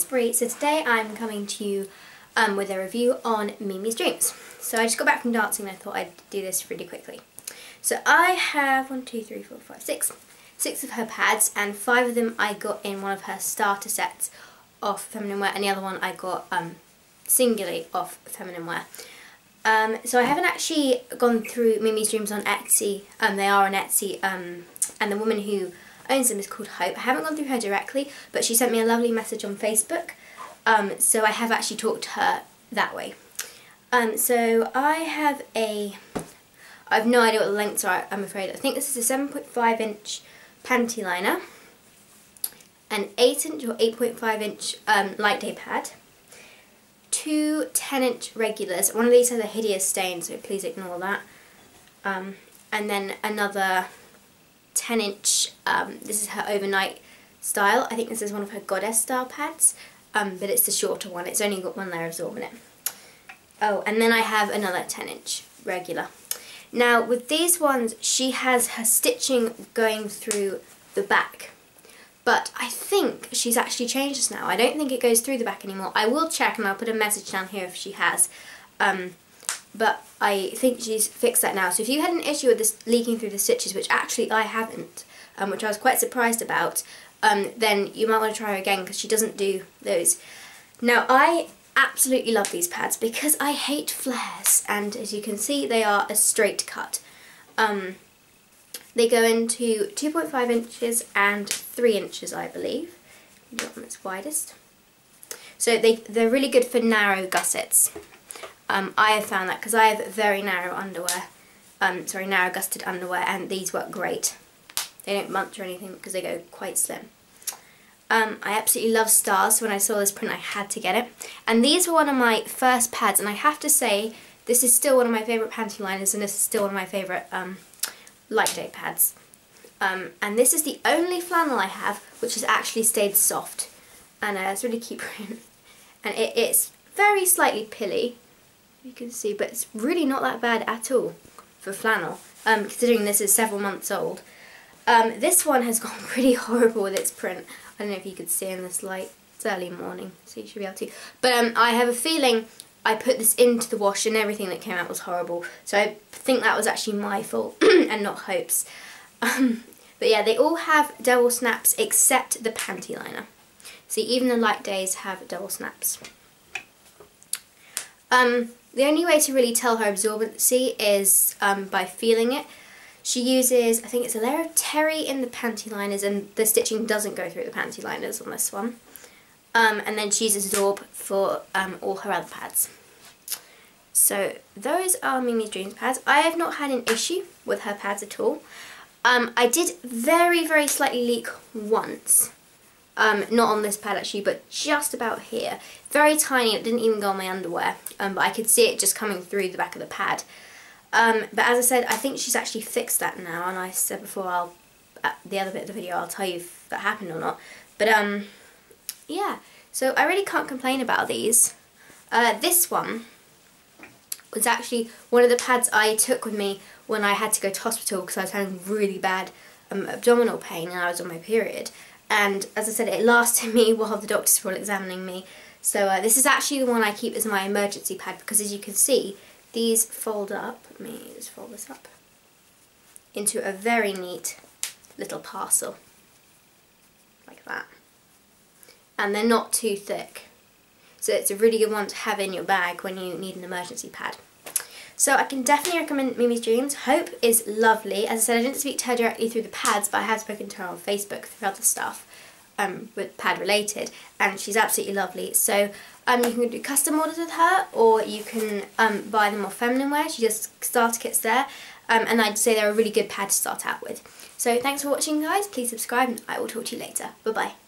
Bree. So today I'm coming to you with a review on Mimi's Dreams. So I just got back from dancing and I thought I'd do this really quickly. So I have 6 of her pads, and 5 of them I got in one of her starter sets of feminine wear, and the other one I got singularly off feminine wear. So I haven't actually gone through Mimi's Dreams on Etsy. They are on Etsy, and the woman who owns them is called Hope. I haven't gone through her directly, but she sent me a lovely message on Facebook, so I have actually talked to her that way. So I have no idea what the lengths are, I'm afraid. I think this is a 7.5 inch panty liner, an 8 inch or 8.5 inch light day pad, 2 10-inch regulars. One of these has a hideous stain, so please ignore that. And then another 10-inch, this is her overnight style. I think this is one of her goddess style pads, but it's the shorter one. It's only got one layer of absorb in it. Oh, and then I have another 10-inch regular. Now with these ones, she has her stitching going through the back, but I think she's actually changed this now. I don't think it goes through the back anymore. I will check and I'll put a message down here if she has. But I think she's fixed that now. So if you had an issue with this leaking through the stitches, which actually I haven't, which I was quite surprised about, then you might want to try her again because she doesn't do those. Now I absolutely love these pads because I hate flares, and as you can see they are a straight cut. They go into 2.5 inches and 3 inches, I believe. The one that's widest. So they're really good for narrow gussets. I have found that because I have very narrow underwear, narrow gusseted underwear, and these work great. They don't munch or anything because they go quite slim. I absolutely love stars, so when I saw this print I had to get it. And these were one of my first pads, and I have to say this is still one of my favourite panty liners, and this is still one of my favourite light day pads. And this is the only flannel I have which has actually stayed soft, and it's a really cute print. And it's very slightly pilly, you can see, but it's really not that bad at all for flannel, considering this is several months old. This one has gone pretty horrible with its print. I don't know if you could see in this light. It's early morning, so you should be able to. But I have a feeling I put this into the wash and everything that came out was horrible. So I think that was actually my fault and not Hope's. But yeah, they all have double snaps except the panty liner. See, even the light days have double snaps. The only way to really tell her absorbency is by feeling it. She uses, I think it's a layer of terry in the panty liners, and the stitching doesn't go through the panty liners on this one. And then she uses Zorb for all her other pads. So those are Mimi's Dreams pads. I have not had an issue with her pads at all. I did very, very slightly leak once. Not on this pad actually, but just about here. Very tiny, it didn't even go on my underwear, but I could see it just coming through the back of the pad. But as I said, I think she's actually fixed that now, and I said before, the other bit of the video, I'll tell you if that happened or not. But yeah, so I really can't complain about these. This one was actually one of the pads I took with me when I had to go to hospital because I was having really bad abdominal pain and I was on my period. And as I said, it lasted me while the doctors were all examining me. So this is actually the one I keep as my emergency pad because, as you can see, these fold up. Let me just fold this up into a very neat little parcel, like that. And they're not too thick. So it's a really good one to have in your bag when you need an emergency pad. So I can definitely recommend Mimi's Dreams. Hope is lovely. As I said, I didn't speak to her directly through the pads, but I have spoken to her on Facebook through other stuff with pad related, and she's absolutely lovely. So you can do custom orders with her, or you can buy them off feminine wear. She does starter kits there, and I'd say they're a really good pad to start out with. So thanks for watching, guys. Please subscribe, and I will talk to you later. Bye bye.